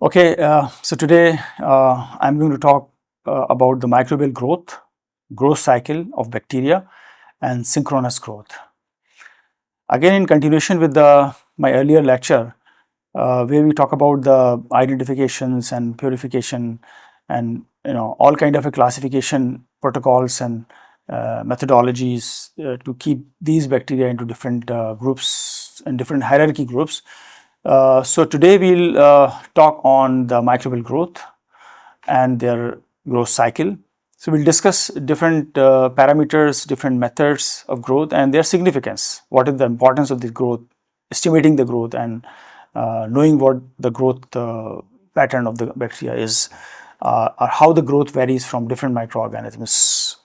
Okay, so today I'm going to talk about the microbial growth cycle of bacteria and synchronous growth. Again, in continuation with my earlier lecture, where we talk about the identifications and purification and all kind of a classification protocols and methodologies to keep these bacteria into different groups and different hierarchy groups. So today we'll talk on the microbial growth and their growth cycle. So we'll discuss different parameters, different methods of growth and their significance. What is the importance of this growth, estimating the growth, and knowing what the growth pattern of the bacteria is, or how the growth varies from different microorganisms,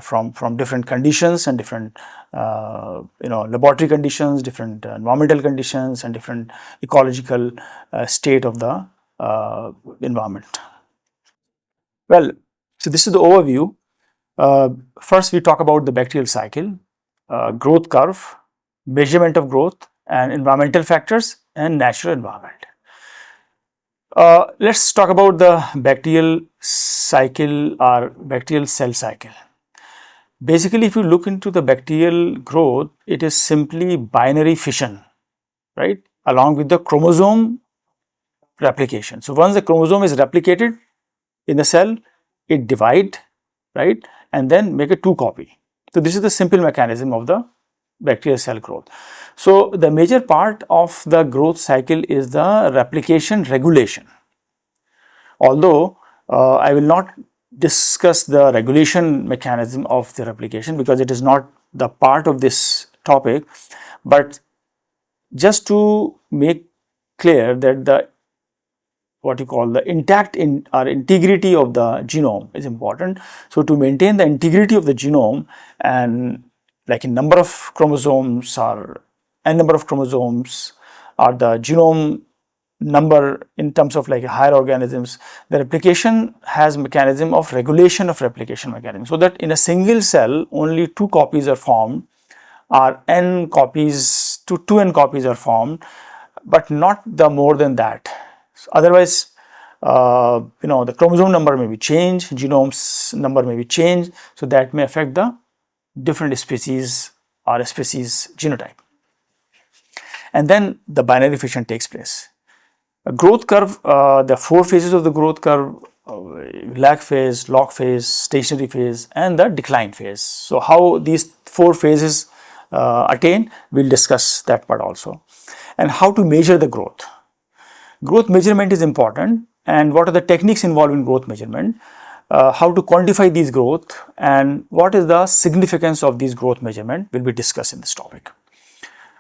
from different conditions and different laboratory conditions, different environmental conditions, and different ecological state of the environment. Well, so this is the overview. First, we talk about the bacterial cycle, growth curve, measurement of growth, and environmental factors and natural environment. Let's talk about the bacterial cycle or bacterial cell cycle. Basically, if you look into the bacterial growth, it is simply binary fission, right, along with the chromosome replication. So once the chromosome is replicated in the cell, it divide, right, and then make a 2 copy. So this is the simple mechanism of the bacterial cell growth. So the major part of the growth cycle is the replication regulation. Although I will not discuss the regulation mechanism of the replication because it is not the part of this topic, but just to make clear that the what you call the integrity of the genome is important. So to maintain the integrity of the genome, and like in number of chromosomes or n number of chromosomes or the genome number in terms of like higher organisms, the replication has mechanism of regulation of replication mechanism, so that in a single cell only 2 copies are formed, or n copies to 2n copies are formed, but not the more than that. So otherwise, the chromosome number may be changed, genome's number may be changed, so that may affect the different species or a species genotype. And then the binary fission takes place. A growth curve, the 4 phases of the growth curve, lag phase, log phase, stationary phase, and the decline phase. So how these 4 phases attain, we'll discuss that part also. And how to measure the growth. Growth measurement is important, and what are the techniques involved in growth measurement, how to quantify these growth, and what is the significance of these growth measurement will be discussed in this topic.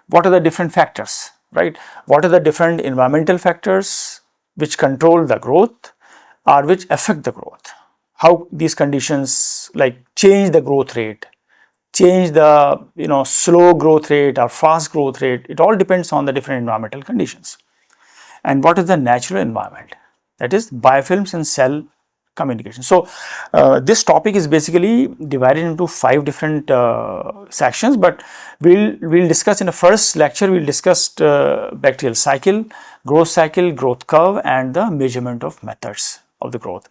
What are the different factors, right? What are the different environmental factors which control the growth or which affect the growth? How these conditions like change the growth rate, change the slow growth rate or fast growth rate. It all depends on the different environmental conditions. And what is the natural environment? That is biofilms and cell communication. So this topic is basically divided into 5 different sections, but we'll discuss in the first lecture. We'll discuss bacterial cycle, growth curve, and the measurement of methods of the growth.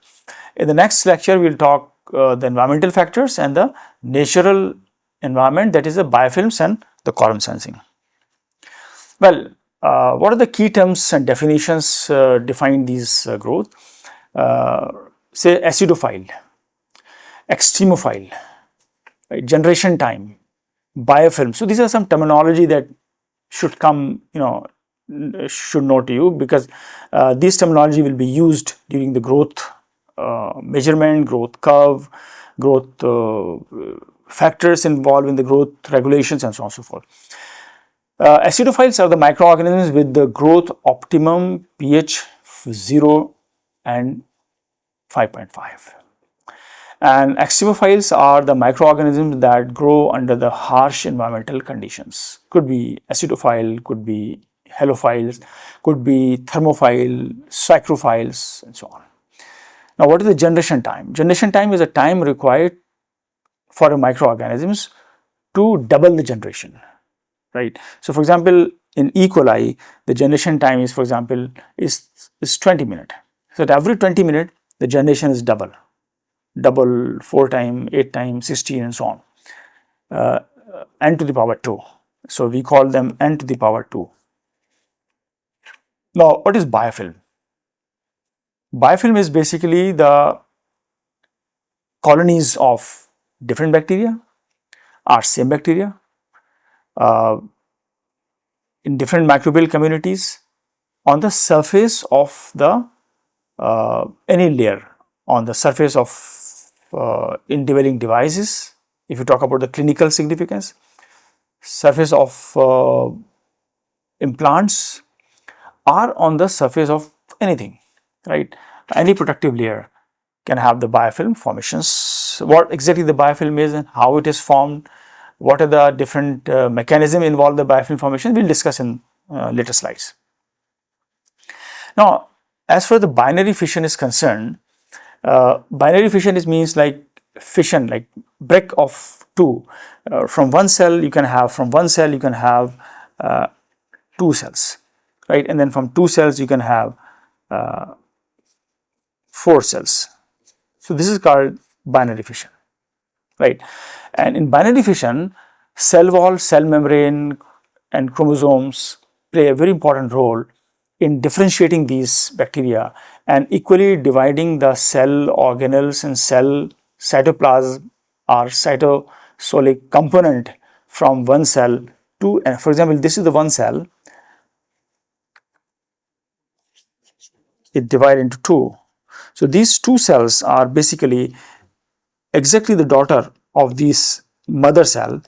In the next lecture, we'll talk the environmental factors and the natural environment, that is the biofilms and the column sensing. Well, what are the key terms and definitions define these growth? Say acidophile, extremophile, right, generation time, biofilm. So these are some terminology that should come, should know to you, because this terminology will be used during the growth measurement, growth curve, growth factors involved in the growth regulations, and so on and so forth. Acidophiles are the microorganisms with the growth optimum pH 0 and 5.5. And extremophiles are the microorganisms that grow under the harsh environmental conditions. Could be acidophile, could be halophiles, could be thermophile, psychrophiles, and so on. Now, what is the generation time? Generation time is a time required for microorganisms to double the generation, right? So, for example, in E. coli, the generation time is, for example, is 20 minutes. So at every 20 minutes, the generation is double, 4 times, 8 times, 16 and so on, n to the power 2. So we call them n to the power 2. Now, what is biofilm? Biofilm is basically the colonies of different bacteria or same bacteria in different microbial communities on the surface of the any layer on the surface of indwelling devices. If you talk about the clinical significance, surface of implants, or on the surface of anything, right? Any protective layer can have the biofilm formations. What exactly the biofilm is and how it is formed, what are the different mechanisms involved in the biofilm formation, we'll discuss in later slides. Now, as far as the binary fission is concerned, binary fission means like fission, like break of two. From one cell you can have two cells, right? And then from two cells you can have 4 cells. So this is called binary fission, right? And in binary fission, cell wall, cell membrane and chromosomes play a very important role in differentiating these bacteria and equally dividing the cell organelles and cell cytoplasm or cytosolic component from one cell to, for example, this is the one cell, it divides into 2. So these 2 cells are basically exactly the daughter of this mother cell,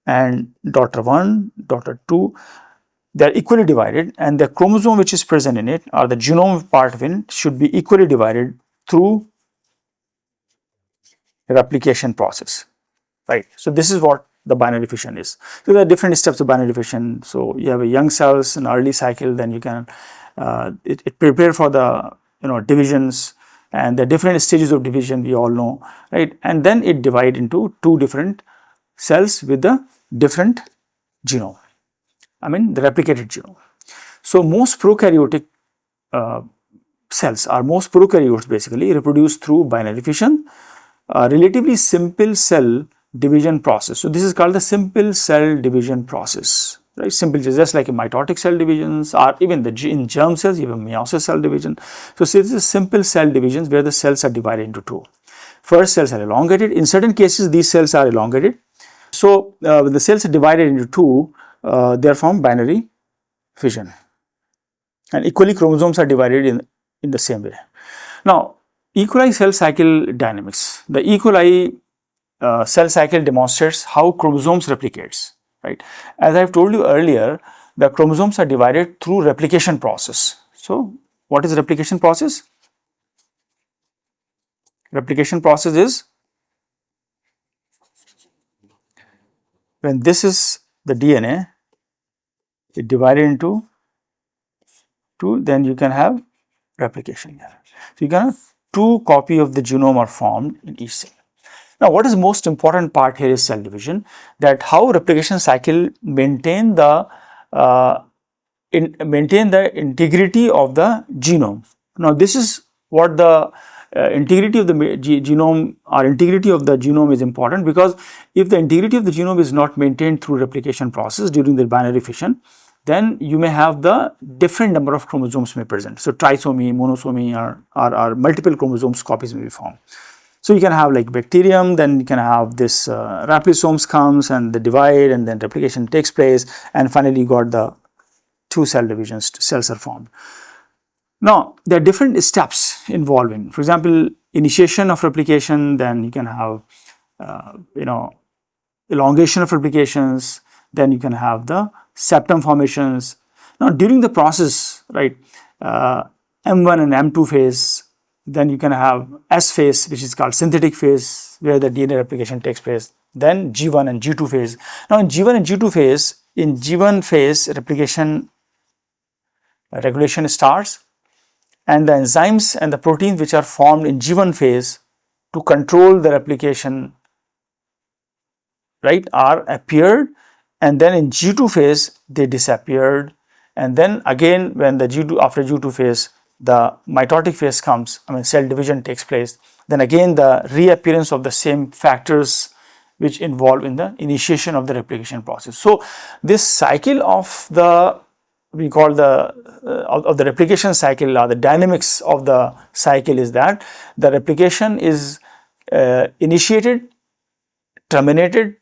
and daughter 1, daughter 2, they are equally divided, and the chromosome which is present in it or the genome part of it should be equally divided through replication process, right? So this is what the binary fission is. So there are different steps of binary fission. So you have a young cells in early cycle, then you can it prepare for the divisions, and the different stages of division we all know, right? And then it divide into 2 different cells with the different genome, I mean the replicated genome. So most prokaryotic cells or most prokaryotes basically reproduce through binary fission, relatively simple cell division process. So this is called the simple cell division process, right? Simple, just like a mitotic cell divisions, or even in germ cells you have a meiosis cell division. So this is simple cell divisions where the cells are divided into 2. First, cells are elongated. In certain cases these cells are elongated. So when the cells are divided into 2, they are from binary fission, and equally chromosomes are divided in the same way. Now, E. coli cell cycle dynamics. The E. coli cell cycle demonstrates how chromosomes replicates, right? As I have told you earlier, the chromosomes are divided through replication process. So what is replication process? Replication process is when this is the DNA, it divided into 2, then you can have replication here. So you can have 2 copies of the genome are formed in each cell. Now, what is most important part here is cell division, that how replication cycle maintain the integrity of the genome. Now, this is what the integrity of the genome or integrity of the genome is important, because if the integrity of the genome is not maintained through replication process during the binary fission, then you may have the different number of chromosomes may present. So trisomy, monosomy, or multiple chromosomes copies may be formed. So you can have like bacterium, then you can have this replisomes comes and the divide, and then replication takes place, and finally you got the 2 cell divisions, cells are formed. Now there are different steps involved in, for example, initiation of replication, then you can have elongation of replications, then you can have the septum formations. Now during the process, right, M1 and M2 phase, then you can have S phase, which is called synthetic phase, where the DNA replication takes place, then G1 and G2 phase. Now in G1 and G2 phase, in G1 phase replication regulation starts, and the enzymes and the proteins which are formed in G1 phase to control the replication, right, are appeared and then in G2 phase they disappeared, and then again when the G2 after G2 phase the mitotic phase comes, cell division takes place, then again the reappearance of the same factors which involve in the initiation of the replication process. So this cycle of the we call the of the replication cycle, or the dynamics of the cycle, is that the replication is initiated, terminated,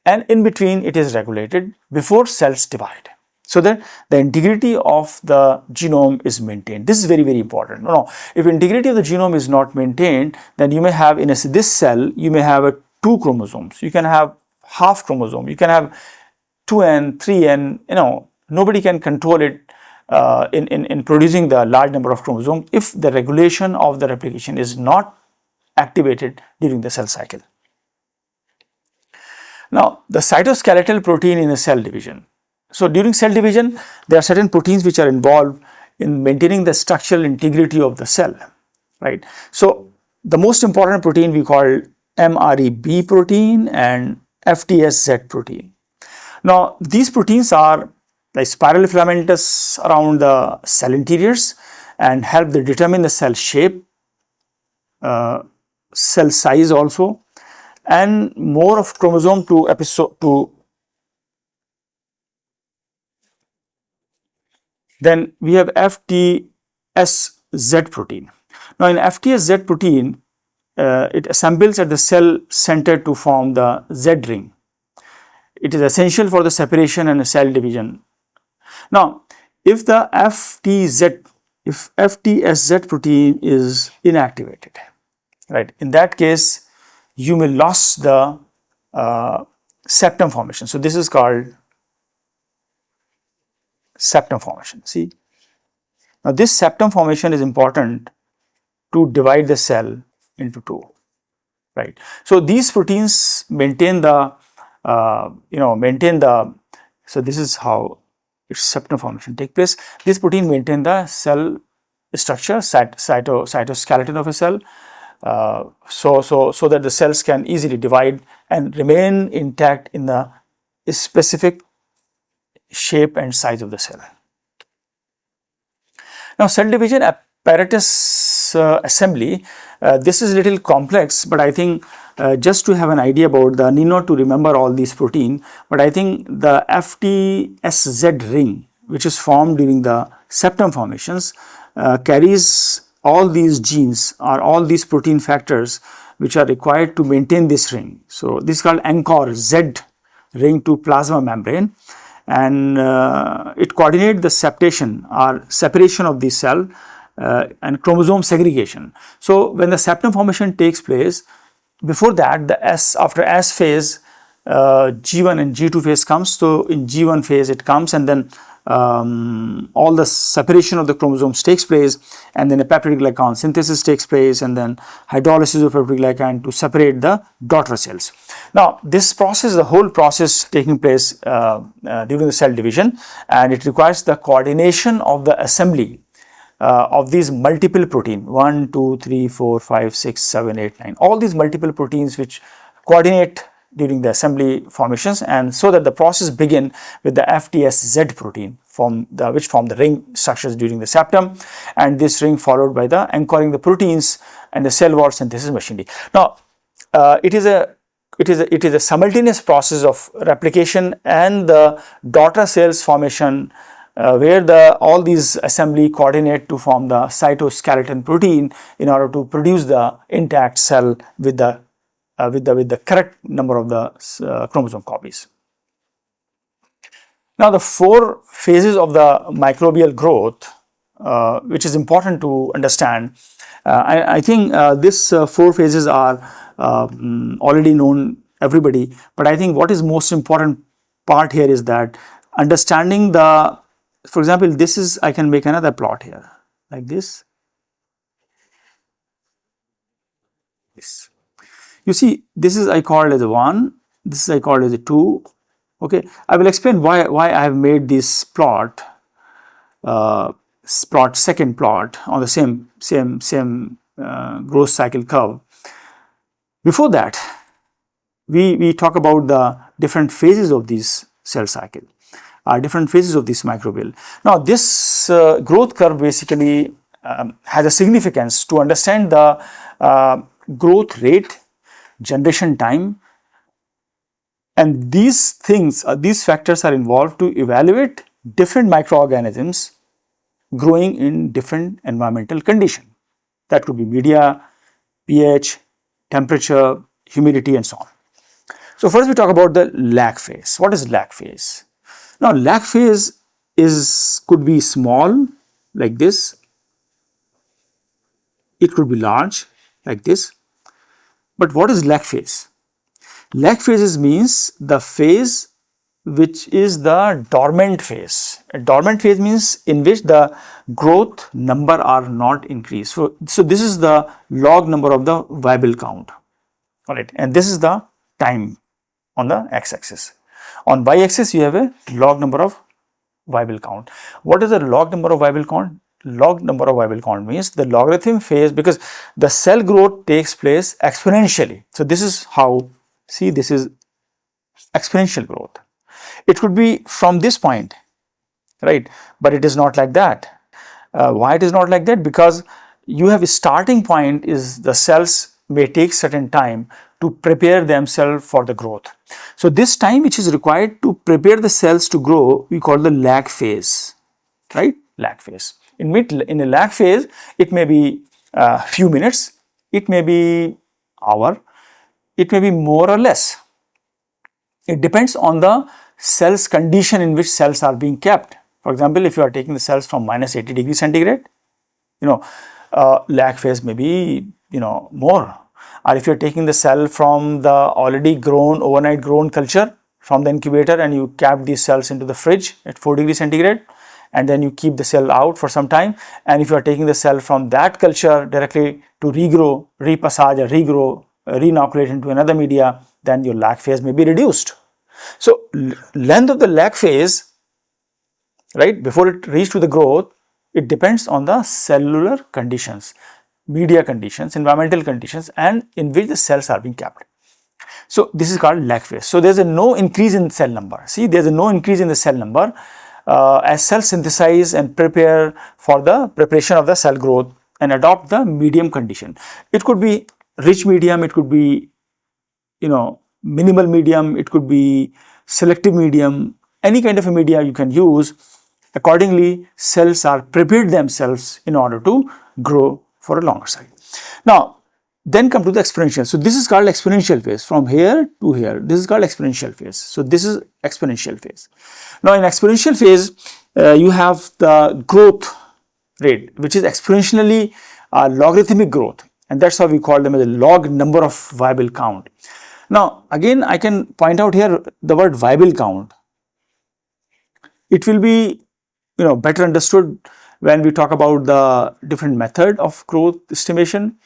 and in between it is regulated before cells divide, so that the integrity of the genome is maintained. This is very, very important. No, if integrity of the genome is not maintained, then you may have in this cell you may have 2 chromosomes, you can have half chromosome, you can have 2n, 3n, nobody can control it in producing the large number of chromosomes if the regulation of the replication is not activated during the cell cycle. Now, the cytoskeletal protein in a cell division. So, during cell division, there are certain proteins which are involved in maintaining the structural integrity of the cell, right. So, the most important protein we call MREB protein and FTSZ protein. Now, these proteins are like spiral filamentous around the cell interiors and help to determine the cell shape, cell size also, and more of chromosome to episode to. Then we have FTSZ protein. Now, in FTSZ protein, it assembles at the cell center to form the Z ring. It is essential for the separation and cell division. Now, if the FTSZ protein is inactivated, right, in that case, you may lose the septum formation. So, this is called septum formation. See, now this septum formation is important to divide the cell into 2, right. So, these proteins maintain the so this is how its septum formation take place. This protein maintain the cell structure, cytoskeleton of a cell, so that the cells can easily divide and remain intact in the specific shape and size of the cell. Now, cell division apparatus assembly, this is a little complex, but I think just to have an idea about the need not to remember all these protein, but I think the FTSZ ring, which is formed during the septum formations, carries all these genes or all these protein factors which are required to maintain this ring. So, this is called anchor Z ring to plasma membrane, and it coordinates the septation or separation of the cell and chromosome segregation. So, when the septum formation takes place, before that the after S phase, G1 and G2 phase comes. So, in G1 phase it comes, and then all the separation of the chromosomes takes place, and then a peptide glycan synthesis takes place, and then hydrolysis of peptide glycan to separate the daughter cells. Now, this process, the whole process taking place during the cell division, and it requires the coordination of the assembly of these multiple protein 1, 2, 3, 4, 5, 6, 7, 8, 9, all these multiple proteins which coordinate during the assembly formations, and so that the process begin with the FTSZ protein which form the ring structures during the septum, and this ring followed by the anchoring the proteins and the cell wall synthesis machinery. Now, it is a simultaneous process of replication and the daughter cells formation, where all these assembly coordinate to form the cytoskeleton protein in order to produce the intact cell with the correct number of the chromosome copies. Now, the 4 phases of the microbial growth, which is important to understand. I think these 4 phases are already known everybody, but I think what is most important part here is that understanding the, for example, this is, I can make another plot here like this. This. You see, this is I called as a 1, this is I called as a 2. Okay, I will explain why I have made this plot, second plot on the same growth cycle curve. Before that, we talk about the different phases of these cell cycle, different phases of this microbial. Now this growth curve basically has a significance to understand the growth rate, generation time, and these things, these factors are involved to evaluate different microorganisms growing in different environmental conditions. That could be media, pH, temperature, humidity, and so on. So first we talk about the lag phase. What is lag phase? Now lag phase could be small like this, it could be large like this. But what is lag phase? Lag phases means the phase which is the dormant phase. A dormant phase means in which the growth number are not increased. So this is the log number of the viable count. Alright, and this is the time on the x-axis. On y-axis you have a log number of viable count. What is the log number of viable count? Log number of viable count means the logarithm phase, because the cell growth takes place exponentially. So this is how, see, this is exponential growth. It could be from this point, right? But it is not like that. Why it is not like that? Because you have a starting point is the cells may take certain time to prepare themselves for the growth. So this time which is required to prepare the cells to grow, we call the lag phase, right? Lag phase. In a lag phase, it may be a few minutes, it may be hour, it may be more or less. It depends on the cell's condition in which cells are being kept. For example, if you are taking the cells from minus 80 degrees centigrade, lag phase may be, more. Or if you are taking the cell from the already grown, overnight grown culture from the incubator and you kept these cells into the fridge at 4 degrees centigrade and then you keep the cell out for some time, and if you are taking the cell from that culture directly to regrow, repassage or regrow, reinoculate into another media, then your lag phase may be reduced. So length of the lag phase, right, before it reaches to the growth, it depends on the cellular conditions, media conditions, environmental conditions, and in which the cells are being kept. So this is called lag phase. So there's a no increase in cell number. See, there's a no increase in the cell number as cells synthesize and prepare for the preparation of the cell growth and adopt the medium condition. It could be rich medium, it could be, minimal medium, it could be selective medium, any kind of a media you can use. Accordingly, cells are prepared themselves in order to grow for a longer cycle. Now, then come to the exponential. So this is called exponential phase. From here to here, this is called exponential phase. So this is exponential phase. Now in exponential phase, you have the growth rate, which is exponentially logarithmic growth, and that's how we call them as a log number of viable count. Now again, I can point out here the word viable count. It will be better understood when we talk about the different method of growth estimation,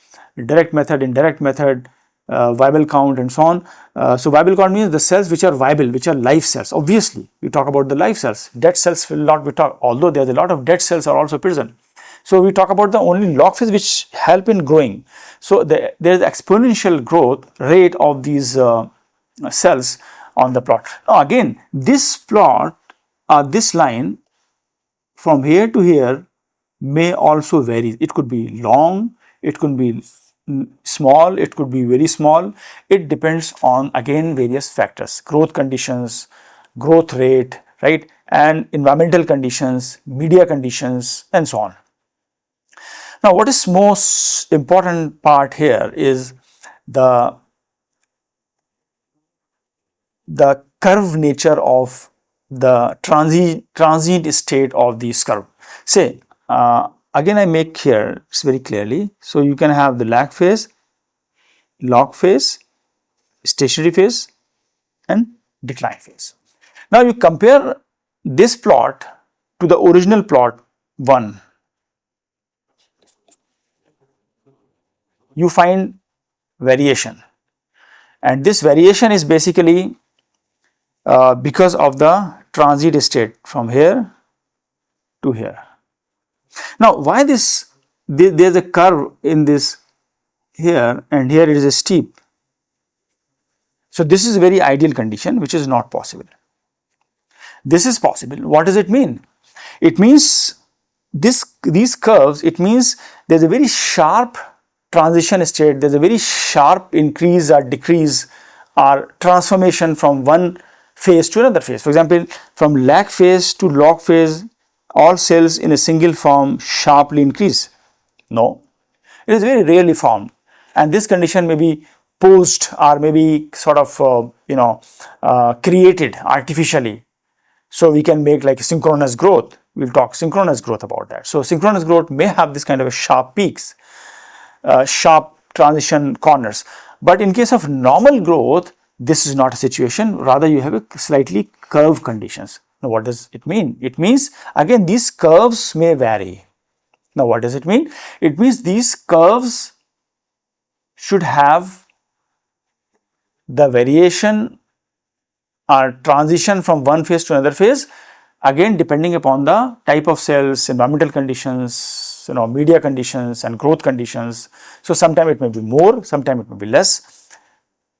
direct method, indirect method, viable count, and so on. So viable count means the cells which are viable, which are live cells. Obviously, we talk about the live cells. Dead cells will not be talked, although there's a lot of dead cells are also present. So we talk about the only log phase which help in growing. So there is exponential growth rate of these cells on the plot. Now again, this plot, this line from here to here may also vary. It could be long, it could be small, it could be very small. It depends on, again, various factors: growth conditions, growth rate, right, and environmental conditions, media conditions, and so on. Now what is most important part here is the curve nature of the transient state of this curve. Say, again I make here very clearly. So you can have the lag phase, log phase, stationary phase, and decline phase. Now you compare this plot to the original plot 1. You find variation, and this variation is basically because of the transient state from here to here. Now why this, there's a curve in this here, and here it is a steep. So this is a very ideal condition which is not possible. This is possible. What does it mean? It means these curves, it means there's a very sharp transition state, there's a very sharp increase or decrease or transformation from one phase to another phase. For example, from lag phase to log phase, all cells in a single form sharply increase. No, it is very rarely formed, and this condition may be posed or maybe sort of created artificially. So we can make like synchronous growth. We'll talk synchronous growth about that. So synchronous growth may have this kind of a sharp peaks, sharp transition corners. But in case of normal growth, this is not a situation. Rather, you have a slightly curved conditions. Now, what does it mean? It means, again, these curves may vary. Now, what does it mean? It means these curves should have the variation or transition from one phase to another phase, again depending upon the type of cells, environmental conditions, media conditions and growth conditions. So sometimes it may be more, sometimes it may be less.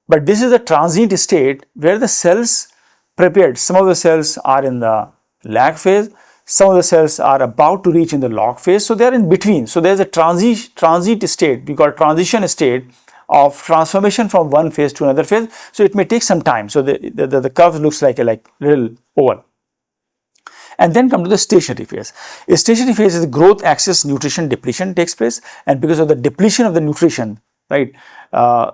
But this is a transient state where the cells prepared, some of the cells are in the lag phase, some of the cells are about to reach in the log phase. So they are in between. So there is a transient state, we call transition state of transformation from one phase to another phase. So it may take some time. So the curve looks like a little oval. And then come to the stationary phase. A stationary phase is the growth axis nutrition depletion takes place, and because of the depletion of the nutrition, right,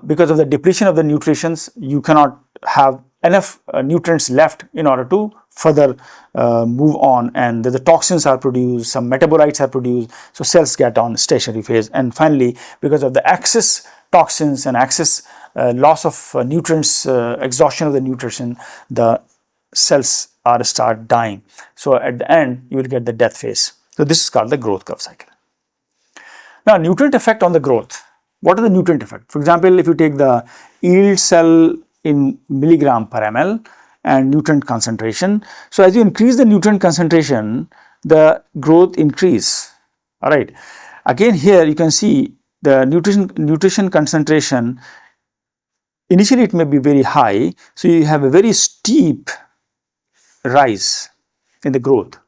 because of the depletion of the nutrients, you cannot have enough nutrients left in order to further move on, and the toxins are produced, some metabolites are produced, so cells get on stationary phase. And finally, because of the excess toxins and excess loss of nutrients, exhaustion of the nutrition, the cells start dying. So at the end, you will get the death phase. So this is called the growth curve cycle. Now, nutrient effect on the growth. What are the nutrient effect? For example, if you take the yield cell in milligram per ml and nutrient concentration. So as you increase the nutrient concentration, the growth increase. All right. Again, here you can see the nutrition concentration. Initially, it may be very high. So you have a very steep rise in the growth,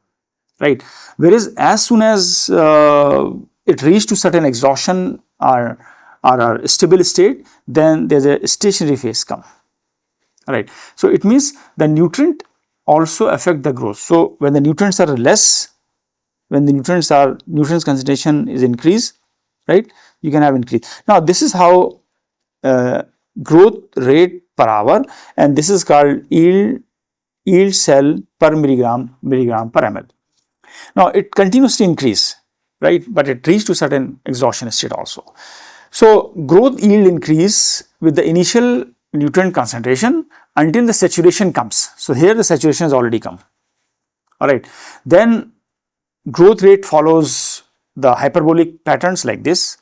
right? Whereas as soon as it reaches to certain exhaustion or a stable state, then there's a stationary phase come. All right. So it means the nutrient also affect the growth. So when the nutrients are less, when the nutrients concentration is increased, right, you can have increase. Now this is how growth rate per hour, and this is called yield cell per milligram per ml. Now it continues to increase, right, but it reaches to certain exhaustion state also. So growth yield increase with the initial nutrient concentration until the saturation comes. So here the saturation has already come. All right. Then growth rate follows the hyperbolic patterns like this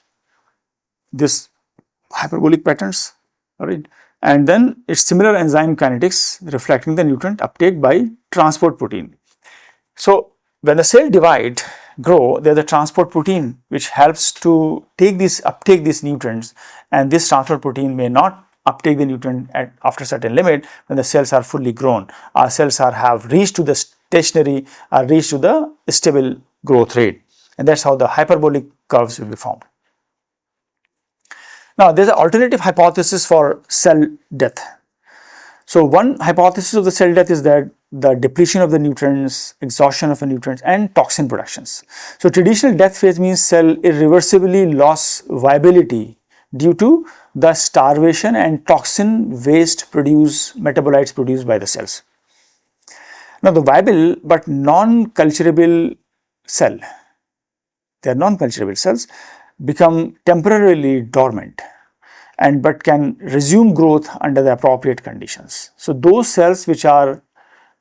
hyperbolic patterns. All right. And then it's similar enzyme kinetics reflecting the nutrient uptake by transport protein. So when the cell grow, there's a transport protein which helps to uptake these nutrients, and this transport protein may not uptake the nutrient after a certain limit when the cells are fully grown. Our cells have reached to the stationary or reached to the stable growth rate, and that's how the hyperbolic curves will be formed. Now, there's an alternative hypothesis for cell death. So, one hypothesis of the cell death is that the depletion of the nutrients, exhaustion of the nutrients, and toxin productions. So, traditional death phase means cell irreversibly lost viability due to the starvation and toxin waste metabolites produced by the cells. Now, the viable but non-culturable cell, they are non-culturable cells, become temporarily dormant but can resume growth under the appropriate conditions. So those cells which are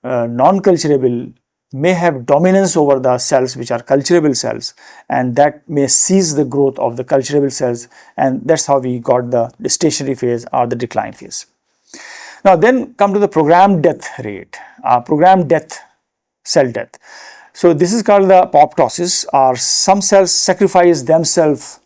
non-culturable may have dominance over the cells which are culturable cells, and that may seize the growth of the culturable cells, and that's how we got the stationary phase or the decline phase. Now then come to the programmed death rate, programmed death, cell death. So this is called the apoptosis, or some cells sacrifice themselves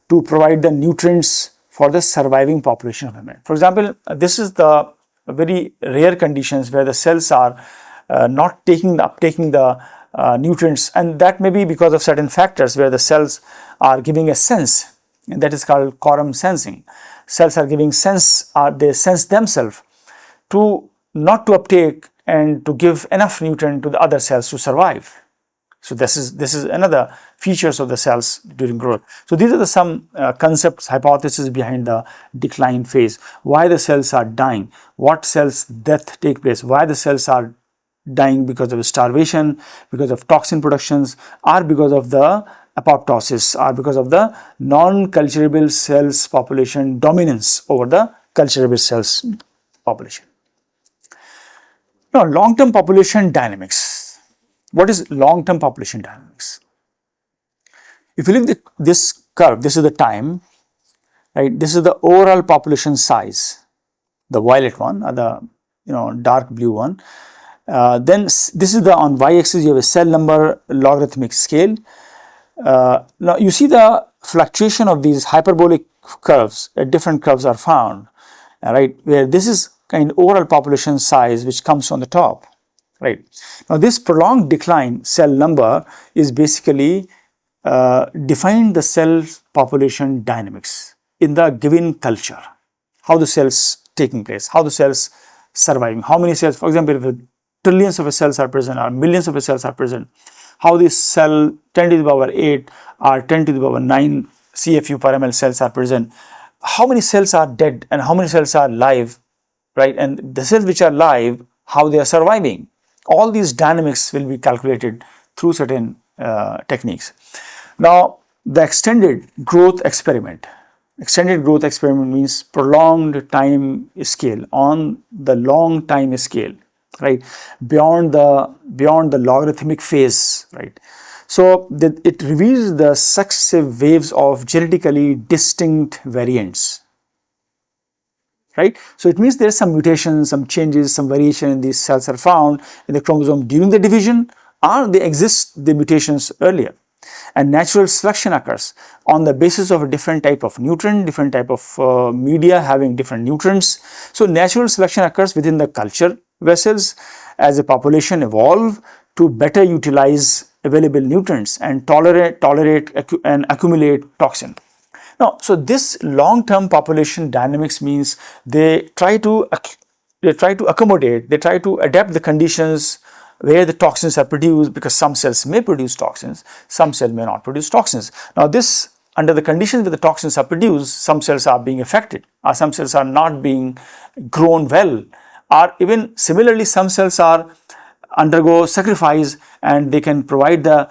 to provide the nutrients for the surviving population of a man. For example, this is the very rare conditions where the cells are not uptaking the nutrients, and that may be because of certain factors where the cells are giving a sense, and that is called quorum sensing. Cells are giving sense, they sense themselves to not to uptake and to give enough nutrient to the other cells to survive. So this is another features of the cells during growth. So these are some concepts, hypotheses behind the decline phase. Why the cells are dying, what cells death take place, why the cells are dying because of starvation, because of toxin productions, or because of the apoptosis, or because of the non-culturable cells population dominance over the culturable cells population. Now, long-term population dynamics. What is long-term population dynamics? If you look at this curve, this is the time, right? This is the overall population size, the violet one, or the dark blue one. Then this is on y-axis. You have a cell number logarithmic scale. Now you see the fluctuation of these hyperbolic curves. Different curves are found, right? Where this is kind of overall population size which comes on the top, right? Now this prolonged decline cell number is basically define the cell population dynamics in the given culture. How the cells taking place, how the cells surviving, how many cells, for example, if trillions of cells are present or millions of cells are present, how this cell 10 to the power 8 or 10 to the power 9 CFU per ml cells are present, how many cells are dead and how many cells are live, right? And the cells which are live, how they are surviving. All these dynamics will be calculated through certain techniques. Now, the extended growth experiment. Extended growth experiment means prolonged time scale, on the long time scale, right? Beyond the logarithmic phase, right? So it reveals the successive waves of genetically distinct variants, right? So it means there's some mutations, some changes, some variation in these cells are found in the chromosome during the division, or they exist the mutations earlier. And natural selection occurs on the basis of a different type of nutrient, different type of media having different nutrients. So natural selection occurs within the culture vessels as a population evolve to better utilize available nutrients and tolerate and accumulate toxin. Now, so this long-term population dynamics means they try to accommodate, they try to adapt the conditions where the toxins are produced, because some cells may produce toxins, some cells may not produce toxins. Now this, under the conditions where the toxins are produced, some cells are being affected, or some cells are not being grown well, or even similarly some cells are undergo sacrifice and they can provide the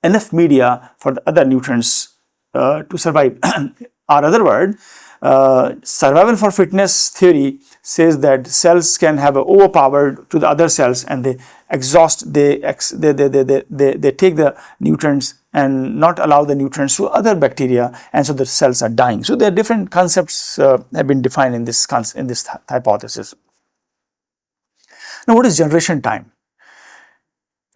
enough media for the other nutrients to survive. Or other word, survival for fitness theory says that cells can have overpower to the other cells and they exhaust, they take the nutrients and not allow the nutrients to other bacteria, and so the cells are dying. So there are different concepts have been defined in this hypothesis. Now, what is generation time?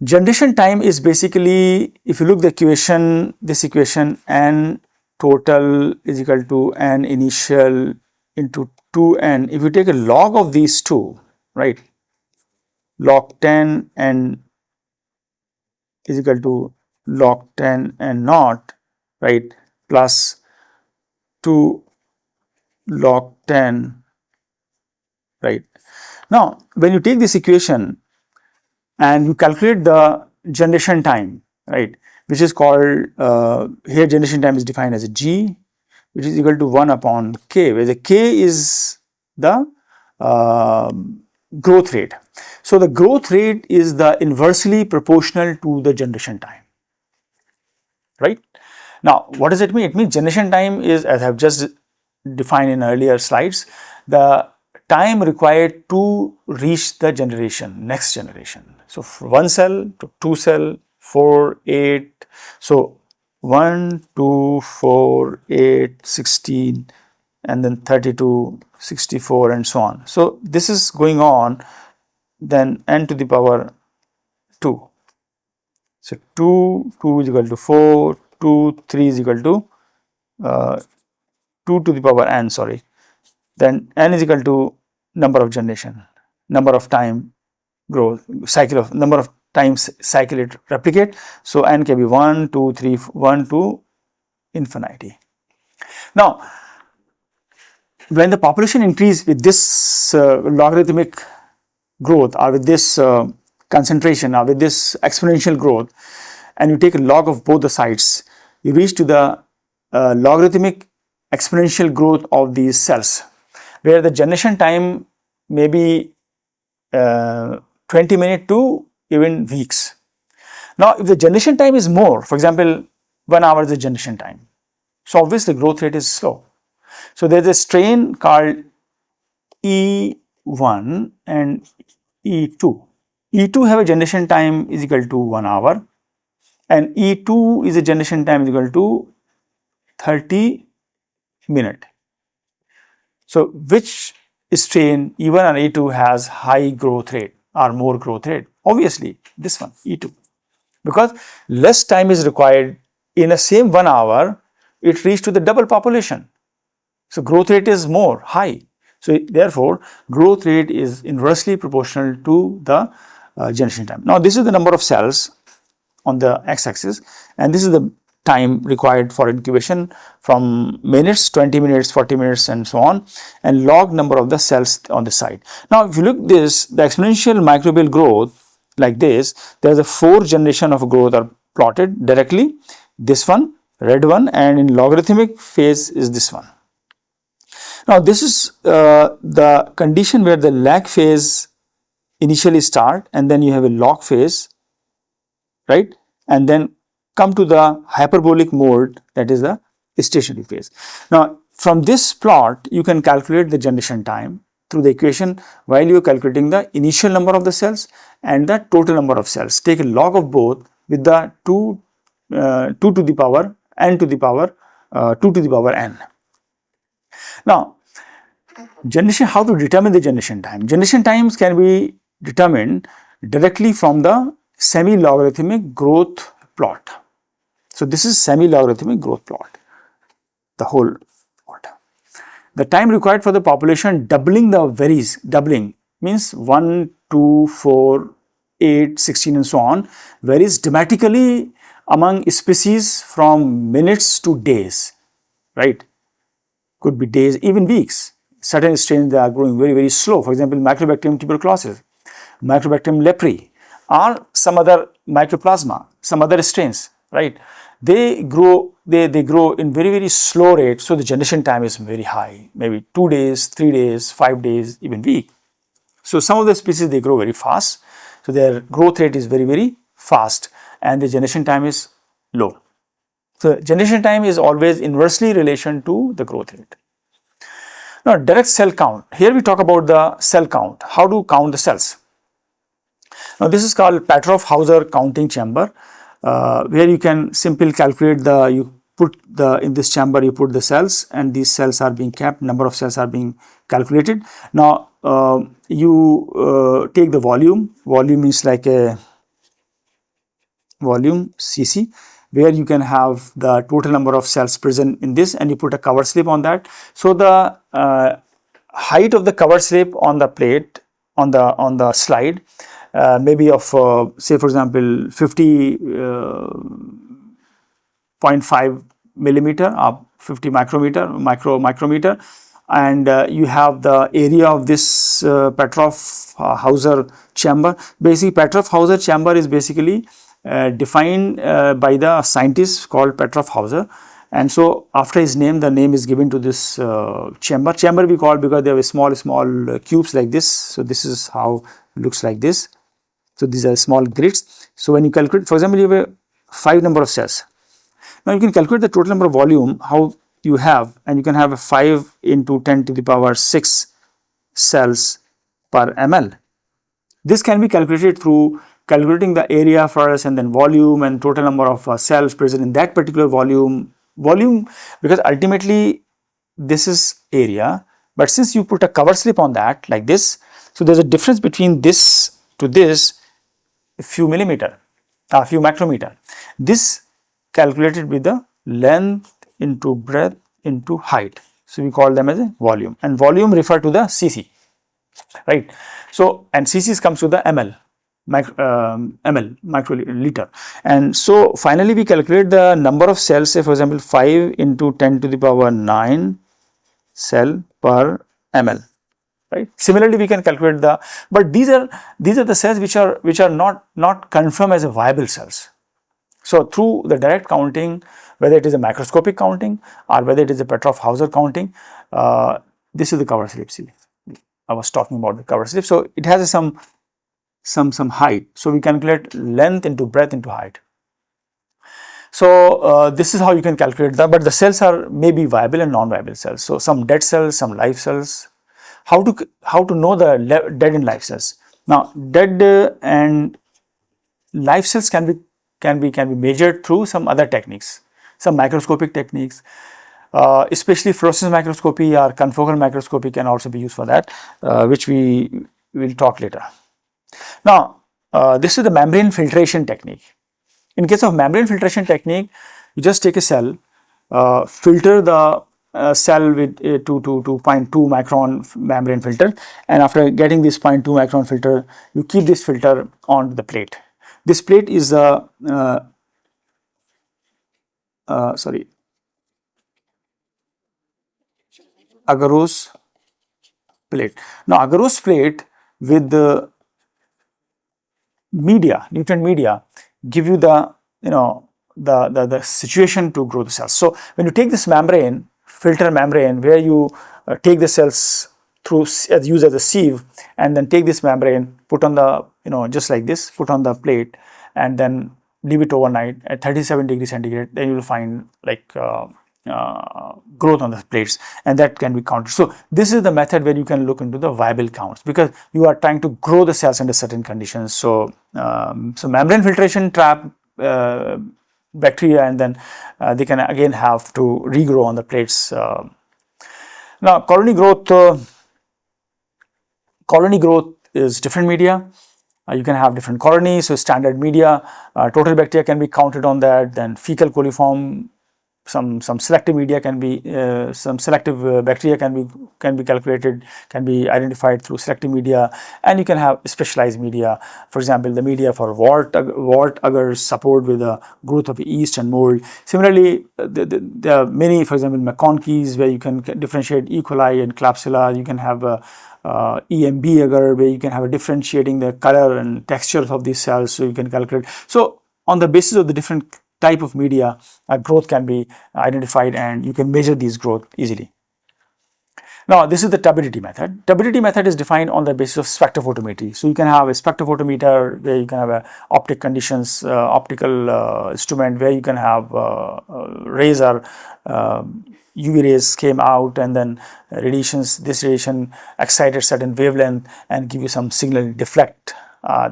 Generation time is basically, if you look at the equation, this equation, n total is equal to n initial into 2n. If you take a log of these two, right, log 10 n is equal to log 10 n naught, right, plus 2 log 10, right. Now, when you take this equation and you calculate the generation time, right, which is called, here generation time is defined as a g, which is equal to 1 upon k, where the k is the growth rate. So the growth rate is the inversely proportional to the generation time, right? Now, what does it mean? It means generation time is, as I have just defined in earlier slides, the time required to reach the generation, next generation. So, 1 cell to 2 cell, 4, 8, so 1, 2, 4, 8, 16, and then 32, 64, and so on. So, this is going on, then n to the power 2. So, 2 is equal to 4, 2, 3 is equal to 2 to the power n, sorry. Then n is equal to number of generation, number of time growth cycle of number of times cycle it replicate. So n can be 1, 2, 3, 1 to infinity. Now, when the population increase with this logarithmic growth or with this concentration or with this exponential growth, and you take a log of both the sides, you reach to the logarithmic exponential growth of these cells, where the generation time may be 20 minutes to even weeks. Now, if the generation time is more, for example, 1 hour is the generation time, so obviously the growth rate is slow. So there is a strain called E1 and E2. E2 have a generation time is equal to 1 hour, and E2 is a generation time is equal to 30 minutes. So which strain E1 and E2 has high growth rate or more growth rate? Obviously this one, E2, because less time is required. In the same 1 hour, it reached to the double population. So growth rate is more high. So therefore, growth rate is inversely proportional to the generation time. Now this is the number of cells on the x-axis, and this is the time required for incubation from minutes, 20 minutes, 40 minutes, and so on, and log number of the cells on the side. Now if you look this, the exponential microbial growth like this, there is a 4 generation of growth are plotted directly. This one, red one, and in logarithmic phase is this one. Now this is the condition where the lag phase initially start, and then you have a log phase, right, and then come to the hyperbolic mode, that is the stationary phase. Now from this plot you can calculate the generation time through the equation while you are calculating the initial number of the cells and the total number of cells. Take a log of both with the 2 to the power n to the power 2 to the power n. Now generation, how to determine the generation time? Generation times can be determined directly from the semi-logarithmic growth plot. So this is semi-logarithmic growth plot, the whole plot. The time required for the population doubling the varies, doubling means 1, 2, 4, 8, 16 and so on, varies dramatically among species from minutes to days, right? Could be days, even weeks. Certain strains, they are growing very, very slow. For example, Microbacterium tuberculosis, Microbacterium leprae, or some other Mycoplasma, some other strains, right? They grow in very, very slow rate. So the generation time is very high, maybe 2 days, 3 days, 5 days, even week. So some of the species, they grow very fast. So their growth rate is very, very fast, and the generation time is low. So generation time is always inversely relation to the growth rate. Now direct cell count. Here we talk about the cell count. How to count the cells? Now this is called Petrov-Hauser counting chamber, where you can simply calculate in this chamber you put the cells, and these cells are being kept, number of cells are being calculated. Now you take the volume is like a volume cc, where you can have the total number of cells present in this, and you put a cover slip on that. So the height of the cover slip on the plate on the slide maybe of say for example 50.5 millimeter or 50 micrometer, and you have the area of this Petrov-Hauser chamber. Basically, Petrov-Hauser chamber is basically defined by the scientist called Petrov-Hauser, and so after his name, the name is given to this chamber. Chamber we call because they have small cubes like this. So this is how it looks like this. So these are small grids. So when you calculate, for example, you have a 5 number of cells. Now you can calculate the total number of volume how you have, and you can have a 5 into 10 to the power 6 cells per ml. This can be calculated through calculating the area first, and then volume and total number of cells present in that particular volume, because ultimately this is area, but since you put a cover slip on that like this, so there's a difference between this to this, a few millimeter, a few micrometer. This calculated with the length into breadth into height. So we call them as a volume, and volume refer to the cc. right? So, and cc's comes to the ml, ml, microliter. And so finally we calculate the number of cells, say for example 5 into 10 to the power 9 cell per ml, right? Similarly we can calculate the, but these are the cells which are not confirmed as a viable cells. So through the direct counting, whether it is a microscopic counting or whether it is a Petrov-Hauser counting, this is the cover slip. See, I was talking about the cover slip. So it has some height. So we calculate length into breadth into height. So this is how you can calculate that. But the cells are maybe viable and non-viable cells. So some dead cells, some live cells. How to know the dead and live cells? Now dead and live cells can be measured through some other techniques, some microscopic techniques, especially fluorescence microscopy or confocal microscopy can also be used for that, which we will talk later. Now, this is the membrane filtration technique. In case of membrane filtration technique, you just take a cell, filter the cell with a 0.2 micron membrane filter, and after getting this 0.2 micron filter, you keep this filter on the plate. This plate is a agarose plate. Now agarose plate with the media, nutrient media, give you the the situation to grow the cells. So when you take this membrane, filter membrane, where you take the cells through use as a sieve, and then take this membrane, put on the just like this, put on the plate, and then leave it overnight at 37 degrees centigrade, then you will find like growth on the plates, and that can be counted. So this is the method where you can look into the viable counts, because you are trying to grow the cells under certain conditions. So so membrane filtration trap bacteria, and then they can again have to regrow on the plates. Now colony growth is different media. You can have different colonies, so standard media, total bacteria can be counted on that. Then fecal coliform, some selective media can be, some selective bacteria can be calculated, can be identified through selective media, and you can have specialized media. For example, the media for wart agars support with the growth of yeast and mold. Similarly, there are many, for example, McConkey's, where you can differentiate E. coli and Klebsiella. You can have EMB agar, where you can have a differentiating the color and textures of these cells, so you can calculate. So on the basis of the different type of media, growth can be identified, and you can measure these growth easily. Now this is the turbidity method. Turbidity method is defined on the basis of spectrophotometry. So you can have a spectrophotometer where you can have a optic conditions, optical instrument where you can have rays or UV rays came out, and then radiations, this radiation excited certain wavelength and give you some signal deflect.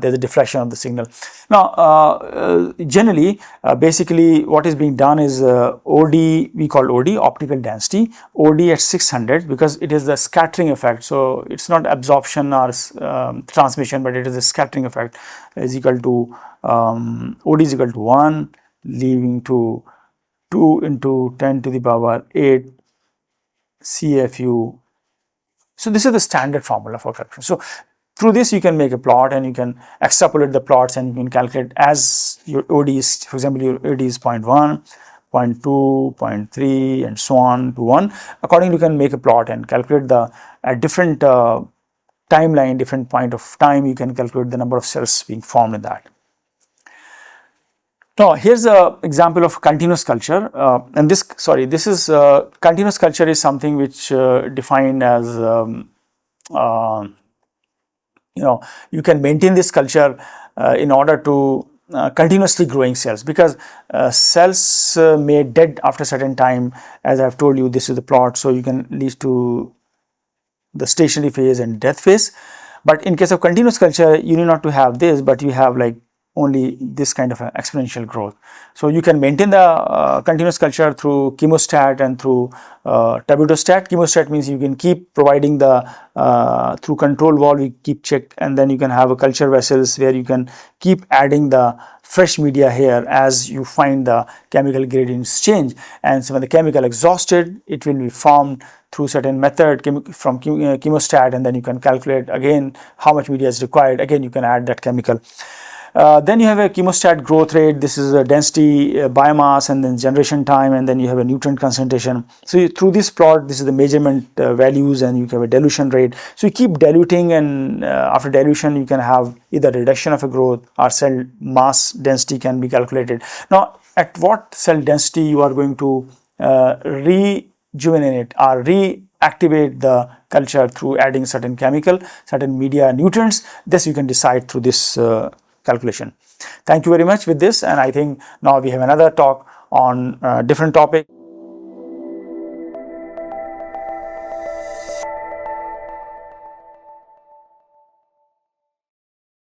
There's a deflection of the signal. Now generally basically what is being done is OD, we call OD, optical density, OD at 600, because it is the scattering effect. So it's not absorption or transmission, but it is a scattering effect, is equal to OD is equal to 1, leaving to 2 into 10 to the power 8 CFU. So this is the standard formula for calculation. So through this you can make a plot, and you can extrapolate the plots, and you can calculate as your OD is, for example, your OD is 0.1, 0.2, 0.3, and so on to 1. Accordingly, you can make a plot and calculate the at different timeline, different point of time, you can calculate the number of cells being formed in that. Now here's an example of continuous culture, and this is continuous culture is something which defined as you can maintain this culture in order to continuously growing cells, because cells may dead after a certain time. As I've told you, this is the plot, so you can lead to the stationary phase and death phase. But in case of continuous culture, you need not to have this, but you have like only this kind of exponential growth. So you can maintain the continuous culture through chemostat and through tabutostat. Chemostat means you can keep providing the through control valve, you keep check, and then you can have a culture vessels where you can keep adding the fresh media here as you find the chemical gradients change. And so when the chemical exhausted, it will be formed through certain method from chemostat, and then you can calculate again how much media is required. Again, you can add that chemical. Then you have a chemostat growth rate. This is a density, biomass, and then generation time, and then you have a nutrient concentration. So through this plot, this is the measurement values, and you have a dilution rate. So you keep diluting, and after dilution, you can have either reduction of a growth or cell mass density can be calculated. Now, at what cell density you are going to rejuvenate or reactivate the culture through adding certain chemical, certain media, nutrients, this you can decide through this calculation. Thank you very much with this, and I think now we have another talk on different topic.